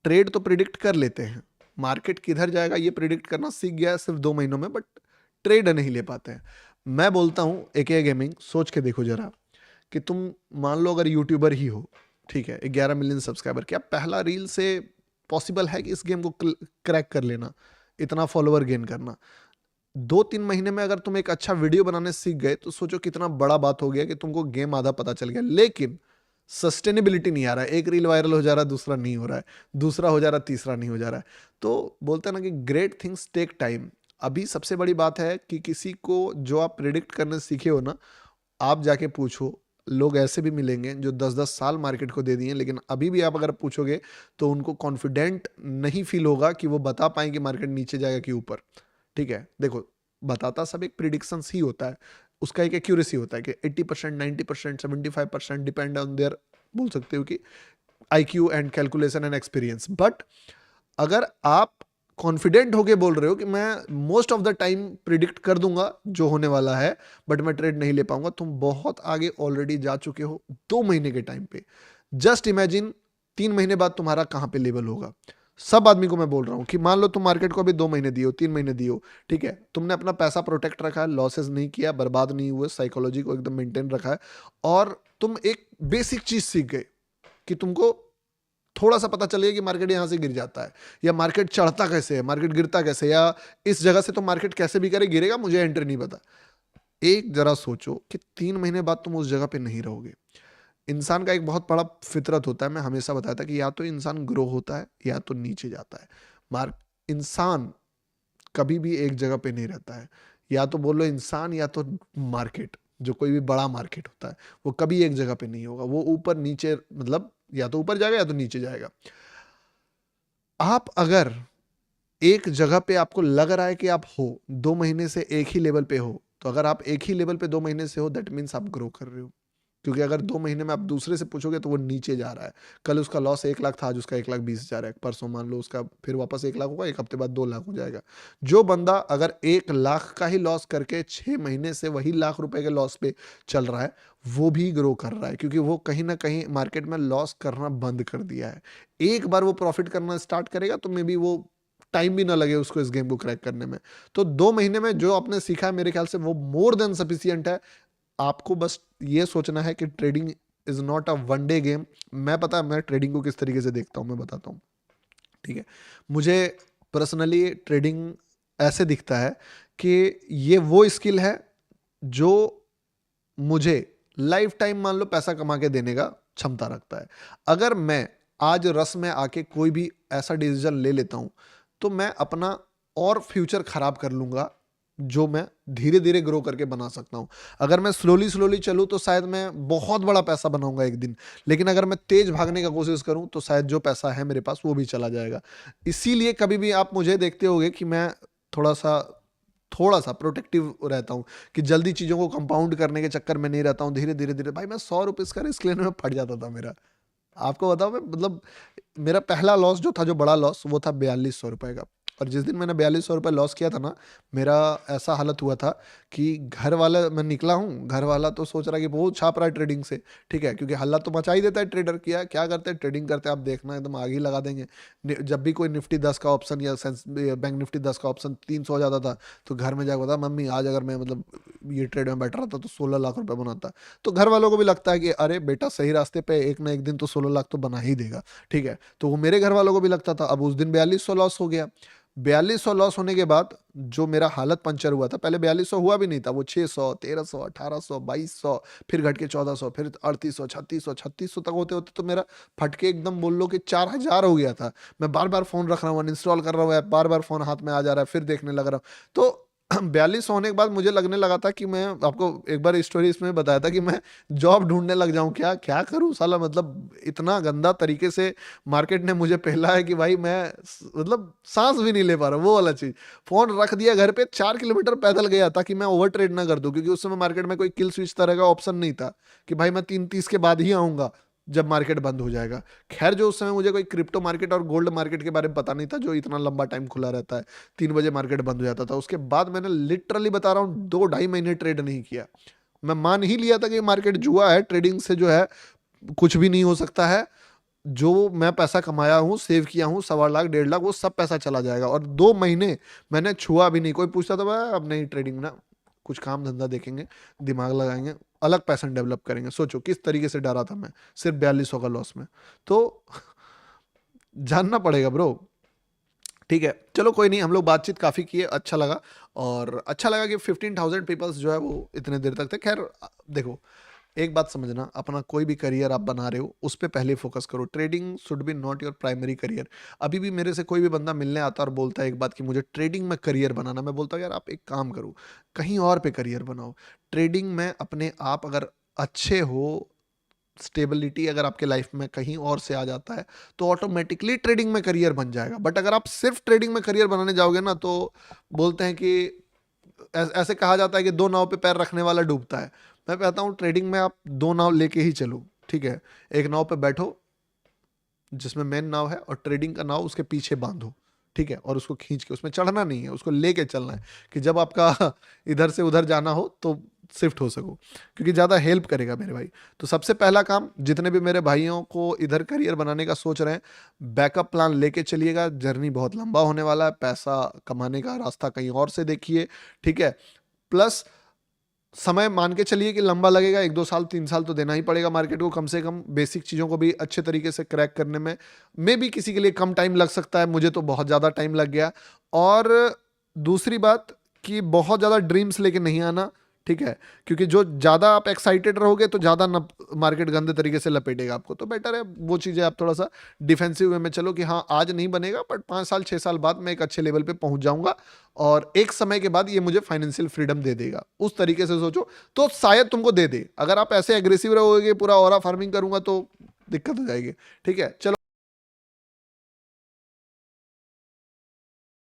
Trade तो predict कर लेते हैं, मार्केट किधर जाएगा ये प्रिडिक्ट करना सीख गया है सिर्फ 2 महीनों में, बट ट्रेड नहीं ले पाते हैं। मैं बोलता हूँ एके गेमिंग, सोच के देखो जरा कि तुम मान लो अगर यूट्यूबर ही हो, ठीक है, 11 मिलियन सब्सक्राइबर, क्या पहला रील से पॉसिबल है कि इस गेम को क्रैक कर लेना, इतना फॉलोअर गेन करना? 2-3 महीने में अगर तुम एक अच्छा वीडियो बनाने सीख गए तो सोचो कितना बड़ा बात हो गया कि तुमको गेम आधा पता चल गया। लेकिन सस्टेनेबिलिटी नहीं आ रहा है, एक रील वायरल हो जा रहा है, दूसरा नहीं हो रहा है, दूसरा हो जा रहा है, तीसरा नहीं हो जा रहा है। तो बोलते हैं ना कि ग्रेट थिंग्स टेक टाइम। अभी सबसे बड़ी बात है कि किसी को जो आप प्रिडिक्ट करने सीखे हो ना, आप जाके पूछो, लोग ऐसे भी मिलेंगे जो 10-10 साल मार्केट को दे दिए, लेकिन अभी भी आप अगर पूछोगे तो उनको कॉन्फिडेंट नहीं फील होगा कि वो बता पाए कि मार्केट नीचे जाएगा कि ऊपर। ठीक है, देखो, बताता सब एक प्रिडिक्शंस ही होता है, उसका एक एक्यूरेसी होता है कि 80%, 90%, 75% डिपेंड ऑन देयर, बोल सकते हो कि IQ and calculation and experience. But अगर आप कॉन्फिडेंट होके बोल रहे हो कि मैं most of the time predict कर दूंगा जो होने वाला है, बट मैं ट्रेड नहीं ले पाऊंगा, तुम बहुत आगे ऑलरेडी जा चुके हो 2 महीने के टाइम पे। जस्ट इमेजिन 3 महीने बाद तुम्हारा कहां पे लेवल होगा। सब आदमी को मैं बोल रहा हूं कि मान लो तुम मार्केट को अभी 2 महीने दिए हो, 3 महीने दिए हो, ठीक है, तुमने अपना पैसा प्रोटेक्ट रखा है, लॉसेस नहीं किया, बर्बाद नहीं हुए, साइकोलॉजी को एकदम मेंटेन रखा है, और तुम एक बेसिक चीज सीख गए कि तुमको थोड़ा सा पता चलिए कि मार्केट यहां से गिर जाता है, या मार्केट चढ़ता कैसे है, मार्केट गिरता कैसे, या इस जगह से तो मार्केट कैसे भी करे गिरेगा, मुझे एंट्री नहीं पता। एक जरा सोचो कि 3 महीने बाद तुम उस जगह पे नहीं रहोगे। इंसान का एक बहुत बड़ा फितरत होता है, मैं हमेशा बताया था कि या तो इंसान ग्रो होता है या तो नीचे जाता है। मार्क इंसान कभी भी एक जगह पे नहीं रहता है, या तो बोलो इंसान या तो मार्केट, जो कोई भी बड़ा मार्केट होता है वो कभी एक जगह पे नहीं होगा, वो ऊपर नीचे, मतलब या तो ऊपर जाएगा या तो नीचे जाएगा। आप अगर एक जगह पे आपको लग रहा है कि आप हो 2 महीने से एक ही लेवल पे हो, तो अगर आप एक ही लेवल पे 2 महीने से हो, दैट मीन्स आप ग्रो कर रहे हो। क्योंकि अगर 2 महीने में आप दूसरे से पूछोगे तो वो नीचे जा रहा है। कल उसका लॉस 1 लाख था, आज उसका 1,20,000 है, परसों मान लो उसका फिर वापस 1 लाख होगा, एक हफ्ते बाद 2 लाख हो जाएगा। जो बंदा अगर 1 लाख का ही लॉस करके 6 महीने से वही लाख रुपए के लॉस पे चल रहा है, वो भी ग्रो कर रहा है, क्योंकि वो कहीं ना कहीं मार्केट में लॉस करना बंद कर दिया है। एक बार वो प्रॉफिट करना स्टार्ट करेगा तो मे बी वो टाइम भी ना लगे उसको इस गेम को क्रैक करने में। तो 2 महीने में जो आपने सीखा है मेरे ख्याल से वो मोर देन सफिशियंट है। आपको बस ये सोचना है कि trading is not a one day game. मैं पता है मैं ट्रेडिंग को किस तरीके से देखता हूँ, मैं बताता हूँ, ठीक है। मुझे पर्सनली ट्रेडिंग ऐसे दिखता है कि ये वो स्किल है जो मुझे लाइफ टाइम मान लो पैसा कमा के देने का क्षमता रखता है। अगर मैं आज रस में आके कोई भी ऐसा डिसीजन ले लेता हूं तो मैं अपना और फ्यूचर खराब कर लूंगा जो मैं धीरे धीरे ग्रो करके बना सकता हूं। अगर मैं स्लोली स्लोली चलूं तो शायद मैं बहुत बड़ा पैसा बनाऊंगा एक दिन, लेकिन अगर मैं तेज भागने का कोशिश करूं तो शायद जो पैसा है मेरे पास वो भी चला जाएगा। इसीलिए कभी भी आप मुझे देखते होगे कि मैं थोड़ा सा थोड़ा सा प्रोटेक्टिव रहता हूँ, कि जल्दी चीज़ों को कंपाउंड करने के चक्कर में नहीं रहता हूँ। धीरे धीरे धीरे भाई मैं 100 रुपीज़ का रिस्क लेने में फट जाता था मेरा। आपको बताओ, मैं मतलब मेरा पहला लॉस जो था, जो बड़ा लॉस, वो था 4200 रुपए का। और जिस दिन मैंने 4200 रुपये लॉस किया था ना, मेरा ऐसा हालत हुआ था कि घर वाला, मैं निकला हूँ, घर वाला तो सोच रहा है कि बहुत छाप रहा है ट्रेडिंग से, ठीक है, क्योंकि हल्ला तो मचा ही देता है ट्रेडर। किया क्या करते हैं, ट्रेडिंग करते हैं, आप देखना एकदम आग ही लगा देंगे। जब भी कोई निफ्टी 10 का ऑप्शन या बैंक निफ्टी 10 का ऑप्शन 300 हो जाता था, तो घर में जाकर बता, मम्मी आज अगर मैं मतलब ये ट्रेड में बैठ रहा था तो 16 लाख रुपए बनाता। तो घर वालों को भी लगता है कि अरे बेटा सही रास्ते पे, एक ना एक दिन तो 16 लाख तो बना ही देगा, ठीक है। तो वो मेरे घर वालों को भी लगता था। अब उस दिन 4200 लॉस हो गया। 4200 लॉस होने के बाद जो मेरा हालत पंचर हुआ था, पहले 4200 हुआ भी नहीं था, वो 600, 1300, 1800, 2200, फिर घट के 1400, फिर 3800, 3600 तक होते होते तो मेरा फटके एकदम बोल लो कि 4000 हो गया था। मैं बार बार फोन रख रहा हूँ, अनइंस्टॉल कर रहा हूँ ऐप, बार बार फोन हाथ में आ जा रहा है, फिर देखने लग रहा हूँ। तो 42 होने के बाद मुझे लगने लगा था कि मैं आपको एक बार स्टोरी इसमें बताया था कि मैं जॉब ढूंढने लग जाऊं। क्या क्या करूं साला, मतलब इतना गंदा तरीके से मार्केट ने मुझे पहला है कि भाई मैं मतलब सांस भी नहीं ले पा रहा, वो वाला चीज। फोन रख दिया घर पे, 4 किलोमीटर पैदल गया ताकि मैं ओवर ट्रेड ना कर दूं, क्योंकि उस समय मार्केट में कोई किल स्विच तरह का ऑप्शन नहीं था कि भाई मैं 3:30 के बाद ही आऊंगा जब मार्केट बंद हो जाएगा। खैर जो उस समय मुझे कोई क्रिप्टो मार्केट और गोल्ड मार्केट के बारे में पता नहीं था जो इतना लंबा टाइम खुला रहता है, 3 बजे मार्केट बंद हो जाता था। उसके बाद मैंने लिटरली बता रहा हूँ 2-2.5 महीने ट्रेड नहीं किया। मैं मान ही लिया था कि मार्केट जुआ है, ट्रेडिंग से जो है कुछ भी नहीं हो सकता है। जो मैं पैसा कमाया हूँ, सेव किया हूँ, 1.25 लाख 1.5 लाख, वो सब पैसा चला जाएगा और 2 महीने मैंने छुआ भी नहीं। कोई पूछता था भाई अब नहीं ट्रेडिंग ना, कुछ काम धंधा देखेंगे, दिमाग लगाएंगे, अलग पैसन डेवलप करेंगे। सोचो किस तरीके से डरा था मैं, सिर्फ 4200 का लॉस में। तो जानना पड़ेगा ब्रो। ठीक है, चलो कोई नहीं, हम लोग बातचीत काफ़ी किए, अच्छा लगा। और अच्छा लगा कि 15,000 पीपल्स जो है वो इतने देर तक थे। खैर देखो, एक बात समझना, अपना कोई भी करियर आप बना रहे हो उस पर पहले फोकस करो। Trading should be not your primary career. अभी भी मेरे से कोई भी बंदा मिलने आता और बोलता है एक बात कि मुझे ट्रेडिंग में करियर बनाना, मैं बोलता हूँ यार आप एक काम करो, कहीं और पे करियर बनाओ। ट्रेडिंग में अपने आप अगर अच्छे हो, स्टेबिलिटी अगर आपके लाइफ में कहीं और से आ जाता है तो ऑटोमेटिकली ट्रेडिंग में करियर बन जाएगा। बट अगर आप सिर्फ ट्रेडिंग में करियर बनाने जाओगे ना, तो बोलते हैं कि ऐसे कहा जाता है कि 2 नाव पे पैर रखने वाला डूबता है। मैं कहता हूँ ट्रेडिंग में आप 2 नाव लेके ही चलो। ठीक है, एक नाव पे बैठो जिसमें मेन नाव है, और ट्रेडिंग का नाव उसके पीछे बांधो। ठीक है, और उसको खींच के, उसमें चढ़ना नहीं है, उसको लेके चलना है कि जब आपका इधर से उधर जाना हो तो शिफ्ट हो सको, क्योंकि ज़्यादा हेल्प करेगा मेरे भाई। तो सबसे पहला काम, जितने भी मेरे भाइयों को इधर करियर बनाने का सोच रहे हैं, बैकअप प्लान लेके चलिएगा। जर्नी बहुत लंबा होने वाला है, पैसा कमाने का रास्ता कहीं और से देखिए। ठीक है, प्लस समय मान के चलिए कि लंबा लगेगा, 1-2 साल 3 साल तो देना ही पड़ेगा मार्केट को कम से कम, बेसिक चीज़ों को भी अच्छे तरीके से क्रैक करने में। मे भी किसी के लिए कम टाइम लग सकता है, मुझे तो बहुत ज़्यादा टाइम लग गया। और दूसरी बात कि बहुत ज़्यादा ड्रीम्स लेके नहीं आना। ठीक है, क्योंकि जो ज़्यादा आप एक्साइटेड रहोगे तो ज़्यादा मार्केट गंदे तरीके से लपेटेगा आपको। तो बेटर है वो चीज़ें आप थोड़ा सा डिफेंसिव वे में चलो कि हाँ आज नहीं बनेगा, बट 5 साल 6 साल बाद मैं एक अच्छे लेवल पे पहुंच जाऊंगा और एक समय के बाद ये मुझे फाइनेंशियल फ्रीडम दे देगा। उस तरीके से सोचो तो शायद तुमको दे दे। अगर आप ऐसे एग्रेसिव रहोगे पूरा ऑरा फार्मिंग करूंगा तो दिक्कत हो जाएगी। ठीक है, चलो।